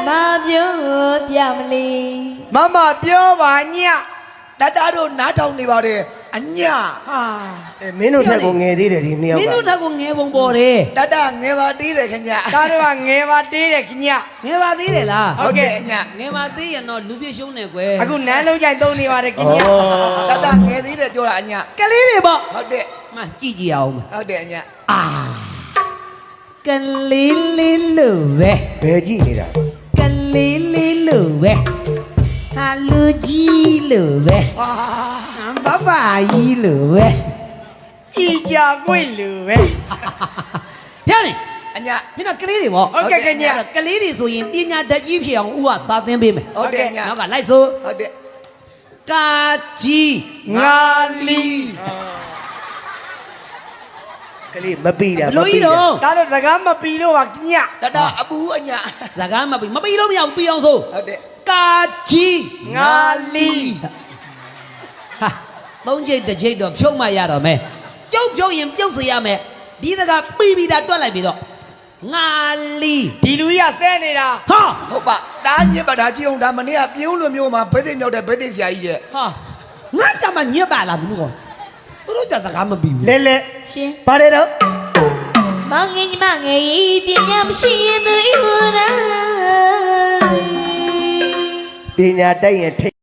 မပြောပြမလီမပြောပါညတတတို့နားထောင်နေပါတယ်အညဟာမင်းတို့ထက်ကိုငယ်သေးတယ်ဒီနှစ်ယောက်ကမင်းတို့ထက်ကိုငယ်ပုံပေါ်တယ်တတငယ်ပါသေးတယ်ခင်ဗျာသားတို့ကငယ်ပါသေးတယ်ခင်ဗျငယ်ပါသေးတယ်လား ဟုတ်ကဲ့အည ငယ်ပါသေးရင်တော့လူပြည့်ရှုံးနေကွယ် အခုနန်းလုံးကြိုင်သုံးနေပါတယ်ခင်ဗျတတငယ်သေးတယ်ပြောတာအည ကလေးတွေပေါ့ ဟုတ်တယ် မှကြည့်ကြည့်အောင် ဟုတ်တယ်အည အာကလေးလေးလို့ပဲ ဘယ်ကြည့်နေတာ ကလေးလေးလို့ပဲဟာလူကြီးလို့ပဲ ဟာ ဘဘကြီးလို့ပဲ ဤကြကွေ့လူပဲ ရနေ အည မင်းကကလေးတွေပေါ့ ဟုတ်ကဲ့ခင်ဗျ ကလေးတွေဆိုရင်ပညာတတ်ကြီးဖြစ်အောင်ဦးကသာသင်ပေးမယ် ဟုတ်တယ်အည နောက်ကလိုက်ဆို ဟုတ်တယ် ကာကြီး ငါလီ ကလေးမပြီးတာ ဘလို့ကြီးတော့ သားတို့စကားမပီလို့ပါည တတအပူအည စကားမပြီးလို့မရဘူးပြီးအောင်ဆို ဟုတ်တယ် ကာကြီး ငါလီ ဟာသုံးချိတ်တစ်ချိတ်တော့ဖြုတ်မှရတော့မယ်ကျုပ်ဖြုတ်ရင်ပြုတ်စေရမယ်ဒီတကပြီးတာတွက်လိုက်ပြီတော့ငါလီ ဒီလူကြီးကဆဲနေတာ ဟာ ဟုတ်ပါတားညစ်ပါဒါကြည့်အောင်ဒါမနေ့ကပြင်းဦးလိုမျိုးမှာဘဲသိမြောက်တဲ့ဘဲသိဆရာကြီးတဲ့ ဟာငါကြမှာညက်ပါလားမင်းတို့ကသူတို့ကြစကားမပြီးဘူး လဲလဲ ရှင် ပါတယ်တော့ မောင်ငယ်ညီမငယ်ဤပညာမရှိရင်သူဤဟူနာ ပညာတတ်ရင်